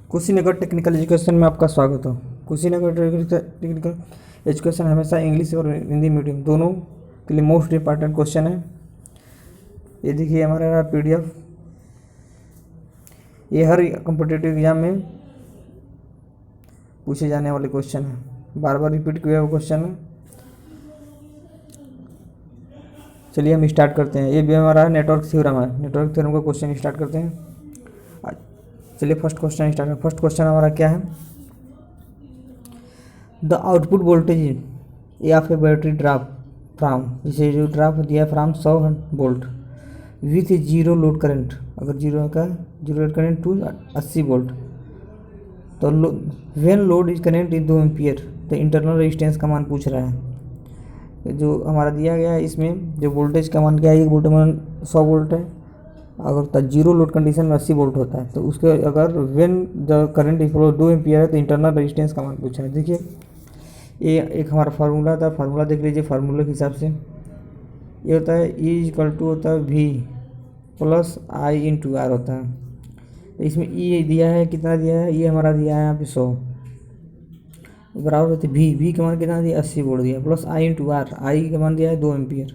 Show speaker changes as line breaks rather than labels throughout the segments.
Kushinagar technical education में आपका स्वागत हो। कुशीनगर टेक्निकल एजुकेशन हमेशा इंग्लिश और हिंदी मीडियम दोनों के लिए मोस्ट इम्पॉर्टेंट क्वेश्चन है। ये देखिए हमारा PDF, ये हर कॉम्पिटिटिव एग्जाम में पूछे जाने वाले क्वेश्चन है, बार बार रिपीट किया हुआ क्वेश्चन है। चलिए हम स्टार्ट करते हैं। ये भी हमारा नेटवर्क थ्योरम है। नेटवर्क थ्योरम का क्वेश्चन स्टार्ट करते हैं। चलिए फर्स्ट क्वेश्चन स्टार्ट करें। फर्स्ट क्वेश्चन हमारा क्या है? The output voltage of a battery drop from, जैसे जो ड्रॉप दिया from 100 volt with zero load current, अगर zero load current to 80 volt, तो when load is connect in 2 ampere, तो इंटरनल रेजिस्टेंस का मान पूछ रहा है। जो हमारा दिया गया है इसमें जो वोल्टेज का मान क्या है, एक वोल्ट मान 100 वोल्ट है, अगर जीरो लोड कंडीशन में 80 वोल्ट होता है, तो उसके अगर when the current is flow 2 ampere है तो इंटरनल रेजिस्टेंस का मान पूछा है। देखिए ये एक हमारा फार्मूला था, फार्मूला देख लीजिए। फार्मूले के हिसाब से ये होता है E होता है V प्लस I/R होता है। इसमें E दिया है, कितना दिया है, ये हमारा दिया है यहाँ पे 100 बराबर होती है V का मान कितना दिया, 80 वोल्ट दिया, प्लस I/R, I का मान दिया है 2 एम्पियर,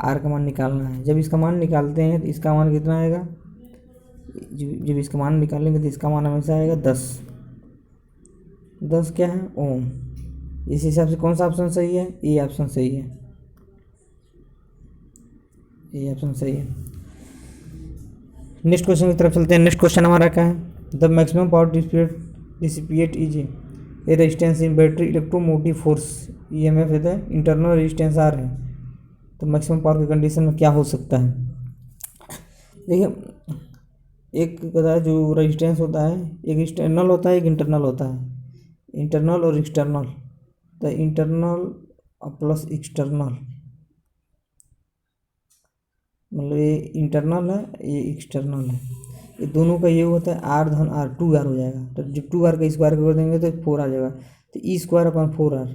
R का मान निकालना है। जब इसका मान निकालते हैं तो इसका मान कितना आएगा, जब इसका मान निकालेंगे तो इसका मान हमेशा आएगा 10 क्या है, ओम। इस हिसाब से कौन सा ऑप्शन सही है? ये ऑप्शन सही है, ये ऑप्शन सही है। नेक्स्ट क्वेश्चन की तरफ चलते हैं। नेक्स्ट क्वेश्चन हमारा क्या है? The maximum power dissipate is a resistance in battery electromotive force EMF है, इंटरनल रेजिस्टेंस R है, तो मैक्सिमम पावर की कंडीशन में क्या हो सकता है? देखिए एक पता है जो रेजिस्टेंस होता है, एक एक्सटर्नल होता है, एक इंटरनल होता है। इंटरनल और एक्सटर्नल, तो इंटरनल प्लस एक्सटर्नल, मतलब ये इंटरनल है, ये एक्सटर्नल है, ये दोनों का ये होता है R धन R, 2R हो जाएगा। तो जब 2R का स्क्वायर कर देंगे तो 4 आ जाएगा, तो E²/4R,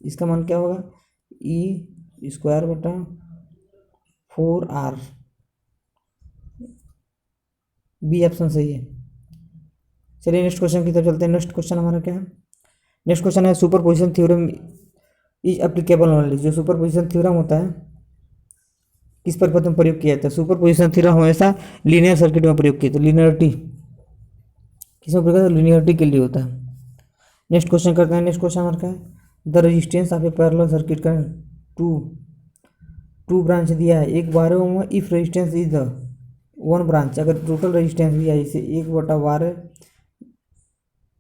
इसका मान क्या होगा, E²/4R। बी ऑप्शन सही है। चलिए नेक्स्ट क्वेश्चन की तरफ चलते हैं। नेक्स्ट क्वेश्चन हमारा क्या है? नेक्स्ट क्वेश्चन है superposition theorem is applicable only. जो सुपरपोजिशन थ्योरम होता है किस पर प्रथम प्रयोग किया जाता है? सुपरपोजिशन थ्योरम हमेशा लीनियर सर्किट में प्रयोग किया जाता है। लीनियरिटी किस में प्रयोग होता है? लीनियरिटी के लिए होता है। नेक्स्ट क्वेश्चन करते हैं। नेक्स्ट क्वेश्चन हमारा क्या है? The resistance of A parallel circuit का टू ब्रांच दिया है, एक 12 ओम है, if resistance is the 1 branch, अगर टोटल रेजिस्टेंस दिया है इसे 1/12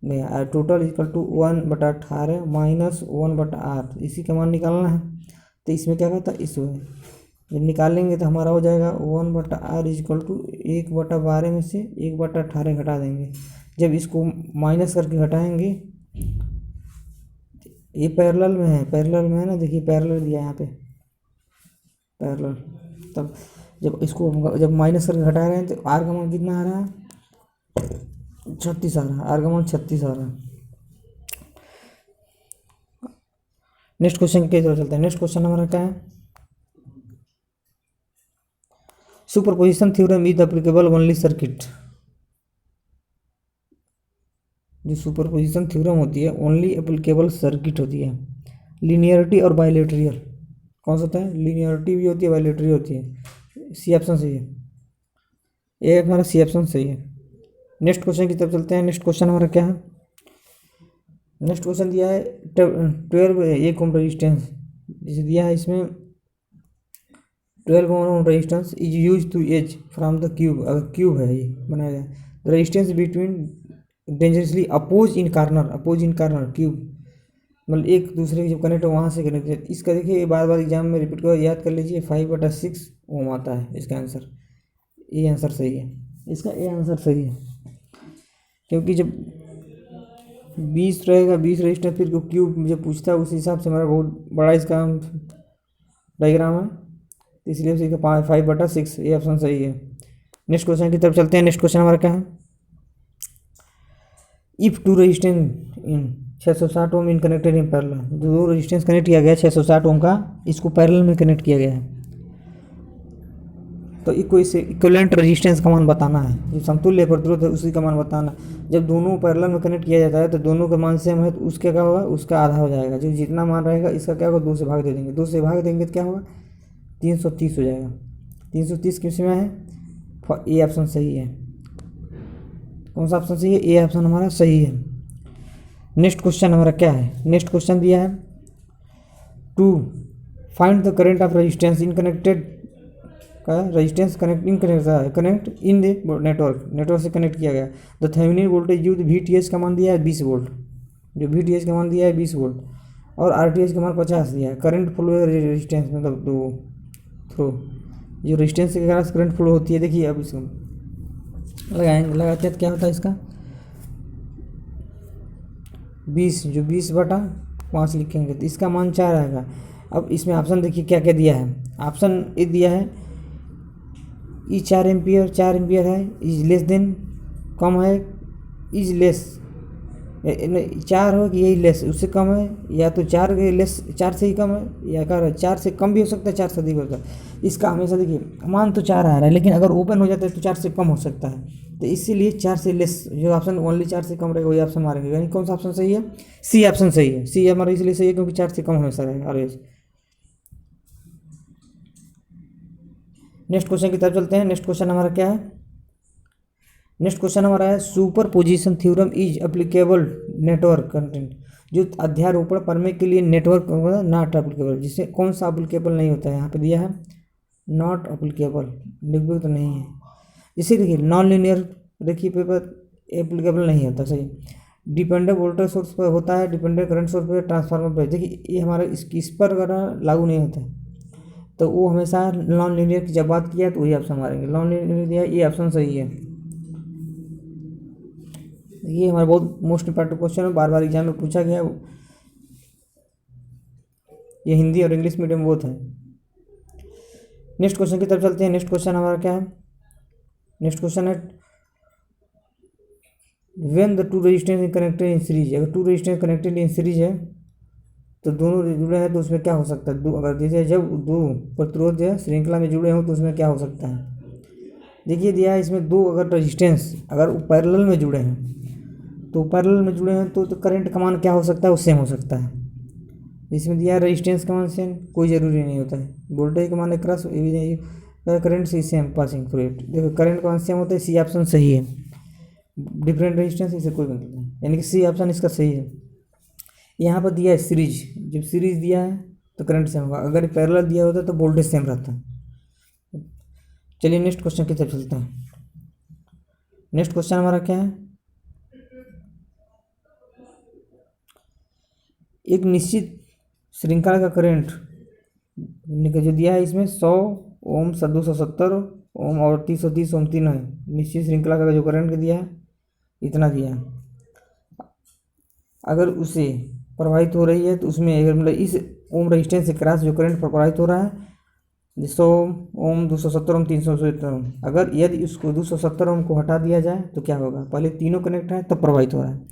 में, टोटल इक्वल टू 1/18 माइनस 1/8, इसी का मान निकालना है। तो इसमें क्या कहता है, इसमें जब निकालेंगे तो हमारा हो जाएगा 1/r इक्वल टू 1/12 में से 1/18 घटा देंगे। जब इसको माइनस करके घटाएंगे, ये पैरेलल में है ना, देखिए पैरेलल दिया है यहाँ पे पैरेलल, तब जब माइनस करके घटा रहे हैं तो आर का मान कितना आ रहा है, 36 आ रहा है, आर का मान 36 आ रहा है। नेक्स्ट क्वेश्चन की तरफ चलते हैं। नेक्स्ट क्वेश्चन हमारा क्या है? Superposition theorem is applicable only circuit. जो सुपरपोजिशन थ्योरम होती है ओनली एप्लीकेबल सर्किट होती है। लीनियरिटी और बाइलेटरल कौन सा होता है? लीनियरिटी भी होती है, बाइलेटरल होती है। सी ऑप्शन सही है, ये हमारा सी ऑप्शन सही है। नेक्स्ट क्वेश्चन की तरफ चलते हैं। नेक्स्ट क्वेश्चन हमारा क्या है? नेक्स्ट क्वेश्चन दिया है 12 ओम रेजिस्टेंस, जिसे दिया है इसमें 12 ohm resistance is use to edge from the cube, अगर क्यूब है ये बनाया गया, the resistance between dangerously oppose in corner cube, मतलब एक दूसरे के जब कनेक्ट हो वहाँ से कनेक्ट है। इसका देखिए बार बार एग्जाम में रिपीट कर याद कर लीजिए, 5/6 ओम आता है इसका आंसर। ये आंसर सही है, इसका ए आंसर सही है, क्योंकि जब 20 रहेगा, 20 रेजिस्टेंस फिर क्यूब जब पूछता है उस हिसाब से हमारा बहुत बड़ा इसका डायग्राम है, इसलिए उसी का 5/6, ये ऑप्शन सही है। नेक्स्ट क्वेश्चन की तरफ चलते हैं। नेक्स्ट क्वेश्चन हमारा क्या है? If two resistance in 660 ohm in connected in parallel, दो रेजिस्टेंस कनेक्ट किया गया 660 ओम का, इसको पैरेलल में कनेक्ट किया गया है, तो इक्विवेलेंट रेजिस्टेंस का मान बताना है, जो समतुल्य प्रतिरोध है उसी का मान बताना। जब दोनों पैरेलल में कनेक्ट किया जाता है तो दोनों का मान सेम है तो उसका क्या होगा, उसका आधा हो जाएगा। जो जितना मान रहेगा इसका क्या होगा, 2 से भाग दे देंगे, 2 से भाग देंगे तो क्या होगा, 330 हो जाएगा। 330 किस में है, ए ऑप्शन सही है। कौन सा ऑप्शन सही है, ए ऑप्शन हमारा सही है। नेक्स्ट क्वेश्चन हमारा क्या है, नेक्स्ट क्वेश्चन दिया है to find the current of resistance in connected का resistance connect in the network से कनेक्ट किया गया। The Thevenin voltage use VTH का मान दिया है 20 वोल्ट, जो VTH का मान दिया है 20 वोल्ट और RTH का मान 50 दिया है। करंट फ्लो रेजिस्टेंस मतलब दो थ्रू जो रेजिस्टेंस के कारण करंट फ्लो होती है। देखिए अब इसको लगाते हैं, क्या होता है इसका 20, जो 20/5 लिखेंगे तो इसका मान 4 आएगा। अब इसमें ऑप्शन देखिए क्या क्या दिया है। ऑप्शन ए दिया है ई 4 एम्पियर है, इज लेस देन कम है, इज लेस 4 हो कि यही लेस उससे कम है, या तो 4 के लेस 4 से ही कम है, या क्या 4 से कम भी हो सकता है, 4 से अधिक हो सकता है। इसका हमेशा देखिए मान तो 4 आ रहा है, लेकिन अगर ओपन हो जाता है तो 4 से कम हो सकता है, तो इसीलिए 4 से लेस जो ऑप्शन ओनली 4 से कम रहेगा वही ऑप्शन मारेंगे। यानी कौन सा ऑप्शन सही है, सी ऑप्शन सही है। सी हमारा इसलिए सही है क्योंकि 4 से कम हमेशा रहेगा ऑलवेज। नेक्स्ट क्वेश्चन की तरफ चलते हैं। नेक्स्ट क्वेश्चन हमारा क्या है, नेक्स्ट क्वेश्चन हमारा है super position theorem is applicable network content. जो अध्यारोपण प्रमेय के लिए नेटवर्क नॉट एप्लीकेबल, जिससे कौन सा एप्लीकेबल नहीं होता है, यहाँ पे दिया है नॉट एप्लीकेबल, लिखिए तो नहीं है। इसे देखिए नॉन लीनियर देखिए पेपर एप्लीकेबल नहीं होता, सही। डिपेंडेंट वोल्टेज सोर्स पर होता है, डिपेंडेंट करंट सोर्स पर, ट्रांसफार्मर पर, देखिए ये हमारा इस पर अगर लागू नहीं होता है तो वो हमेशा नॉन लीनियर की जब बात किया तो वही ऑप्शन मारेंगे। नॉन लीनियर दिया ये ऑप्शन सही है। ये हमारा बहुत मोस्ट इंपॉर्टेंट क्वेश्चन है, बार बार एग्जाम में पूछा गया। ये हिंदी और इंग्लिश मीडियम बोथ है। नेक्स्ट क्वेश्चन की तरफ चलते हैं। नेक्स्ट क्वेश्चन हमारा क्या है, नेक्स्ट क्वेश्चन है when the two resistance connected in series. अगर two resistance connected in series है तो दोनों जुड़े हैं तो उसमें क्या हो सकता है, दो अगर जैसे जब दो प्रतिरोध जो है श्रृंखला में जुड़े हों तो उसमें क्या हो सकता है। देखिए दिया है इसमें दो अगर रेजिस्टेंस अगर पैरेलल में जुड़े हैं तो पैरेलल में जुड़े हैं तो करंट का मान क्या हो सकता है, वो सेम हो सकता है। इसमें दिया है रेजिस्टेंस का मान सेम, कोई ज़रूरी नहीं होता है। वोल्टेज का मान एक क्रॉस करंट से सेम पासिंग थ्रू इट, देखो करंट का मान सेम होता है, सी ऑप्शन सही है। डिफरेंट रेजिस्टेंस इससे कोई मतलब नहीं, यानी कि सी ऑप्शन इसका सही है। यहाँ पर दिया है सीरीज, जब सीरीज दिया है तो करंट सेम होगा, अगर पैरेलल दिया होता तो वोल्टेज सेम रहता है। चलिए नेक्स्ट क्वेश्चन की तरफ चलते हैं। नेक्स्ट क्वेश्चन हमारा क्या है, एक निश्चित श्रृंखला का करंट जो दिया है इसमें 100 ओम 270 ओम और 330 ओम तीनों है। निश्चित श्रृंखला का जो करंट दिया है इतना दिया है, अगर उसे प्रवाहित हो रही है तो उसमें अगर मतलब इस ओम रेजिस्टेंस से क्रॉस जो करंट प्रवाहित हो रहा है 100 ओम 270 ओम 370 ओम, अगर यदि उसको 270 ओम को हटा दिया जाए तो क्या होगा, पहले तीनों कनेक्ट है तब प्रवाहित हो रहा है,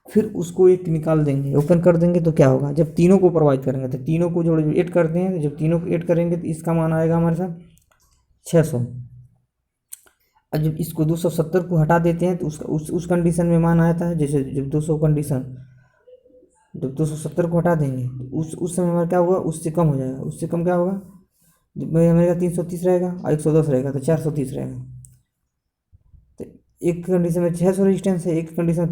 फिर उसको एक निकाल देंगे ओपन कर देंगे तो क्या होगा, जब तीनों को प्रवाहित करेंगे तो तीनों को जोड़ ऐड करते हैं, जब तीनों को ऐड करेंगे तो इसका मान आएगा हमारे साथ 600। और जब इसको 270 को हटा देते हैं तो उस कंडीशन में मान आता है, जैसे जब 200 कंडीशन जब 270 को हटा देंगे तो उस समय हमारा क्या होगा, उससे कम हो जाएगा। उससे कम क्या होगा, जब हमारे 330 रहेगा और 110 रहेगा तो 430 रहेगा। तो एक कंडीशन में 600 रेजिस्टेंस है, एक कंडीशन में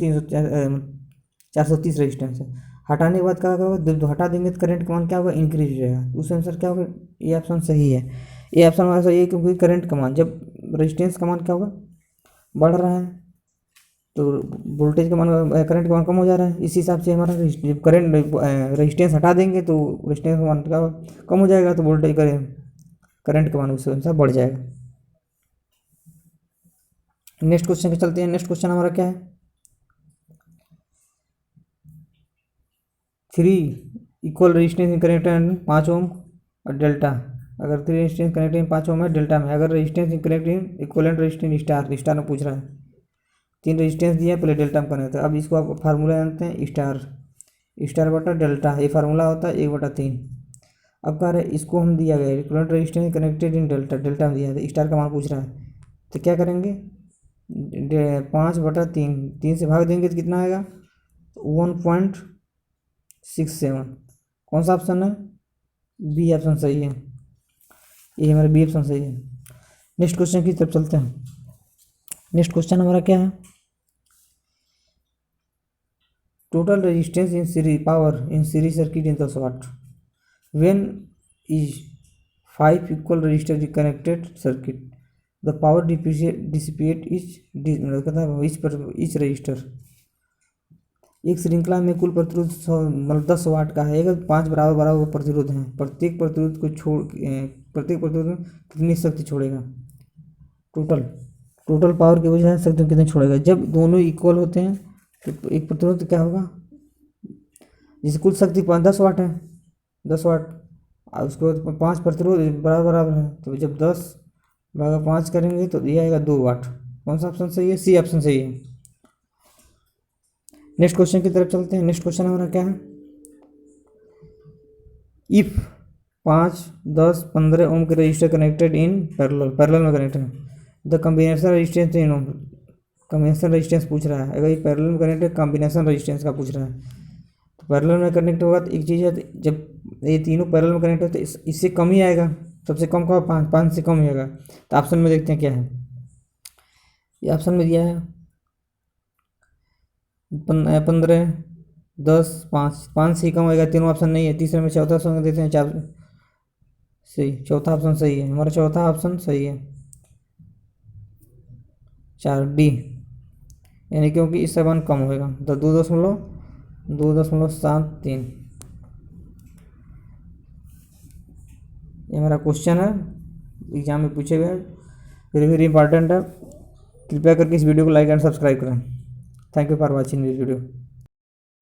430 रेजिस्टेंस है। हटाने के बाद क्या होगा, जब हटा देंगे तो करंट का मान क्या होगा, इंक्रीज हो जाएगा। उस अनुसार क्या होगा, ये ऑप्शन सही है। ये ऑप्शन हमारा सही है क्योंकि करंट का मान जब रेजिस्टेंस का मान क्या होगा, बढ़ रहा है तो वोल्टेज का मान करंट का मान कम हो जा रहा है। इस हिसाब से हमारा जब करंट रेजिस्टेंस हटा देंगे तो रेजिस्टेंस का मान क्या कम हो जाएगा, तो वोल्टेज करंट का मान उस अनुसार बढ़ जाएगा। नेक्स्ट क्वेश्चन पे चलते हैं। नेक्स्ट क्वेश्चन हमारा क्या है, 3 इक्वल रेजिस्टेंस कनेक्टेड 5 ओम और डेल्टा। अगर 3 रेजिस्टेंस कनेक्टेड 5 ओम है डेल्टा में, अगर resistance connected equivalent resistance star में पूछ रहा है, 3 रेजिस्टेंस दिया पहले डेल्टा में कनेक्ट है। अब इसको आप फार्मूला जानते हैं, स्टार बटा डेल्टा, ये फार्मूला होता है 1/3। अब कह रहे हैं इसको हम दिया गया इक्विवेलेंट रेजिस्टेंस कनेक्टेड इन डेल्टा, डेल्टा में दिया है, स्टार का मान पूछ रहा है, तो क्या करेंगे 5/3, 3 से भाग देंगे तो कितना आएगा 1.67। कौन सा ऑप्शन है, बी ऑप्शन सही है, ये हमारा बी ऑप्शन सही है। नेक्स्ट क्वेश्चन की तरफ चलते हैं। नेक्स्ट क्वेश्चन हमारा क्या है, total resistance in series power in series circuit in 10 watt when is 5 equal resistor connected circuit the power dissipate each resistor. एक श्रृंखला में कुल प्रतिरोध 10 वाट का है, अगर 5 बराबर बराबर प्रतिरोध हैं, प्रत्येक प्रतिरोध कितनी शक्ति छोड़ेगा, टोटल पावर की वजह से शक्ति कितनी छोड़ेगा। जब दोनों इक्वल होते हैं तो एक प्रतिरोध क्या होगा, जैसे कुल शक्ति 10 वाट है, 10 वाट, उसके बाद 5 प्रतिरोध बराबर बराबर है, तो जब 10/5 करेंगे तो ये आएगा 2 वाट। कौन सा ऑप्शन सही है, सी ऑप्शन सही है। नेक्स्ट क्वेश्चन की तरफ चलते हैं। नेक्स्ट क्वेश्चन हमारा क्या है, इफ 5, 10, 15 ओम के रजिस्टर कनेक्टेड इन पैरेलल में कनेक्टेड है, the combination resistance in ohm, combination resistance पूछ रहा है, अगर ये पैरेलल में कनेक्ट है कॉम्बिनेशन रेजिस्टेंस का पूछ रहा है, तो पैरेलल में कनेक्ट होगा तो एक चीज़ है, जब ये तीनों पैरेलल में कनेक्ट होते तो इससे कम ही आएगा, सबसे कम का 5 से कम ही आएगा। तो ऑप्शन में देखते हैं क्या है, ये ऑप्शन में दिया है 15, 10, 5 से ही कम आएगा, तीनों ऑप्शन नहीं है। तीसरे में चौथा ऑप्शन देते हैं 4 सही, चौथा ऑप्शन सही है, हमारा चौथा ऑप्शन सही है 4 डी, यानी क्योंकि इससे 1 कम होएगा तो 2.73। ये हमारा क्वेश्चन है, एग्जाम में पूछे गए, वेरी वेरी इंपॉर्टेंट है। कृपया करके इस वीडियो को लाइक एंड सब्सक्राइब करें। Thank you for watching this video.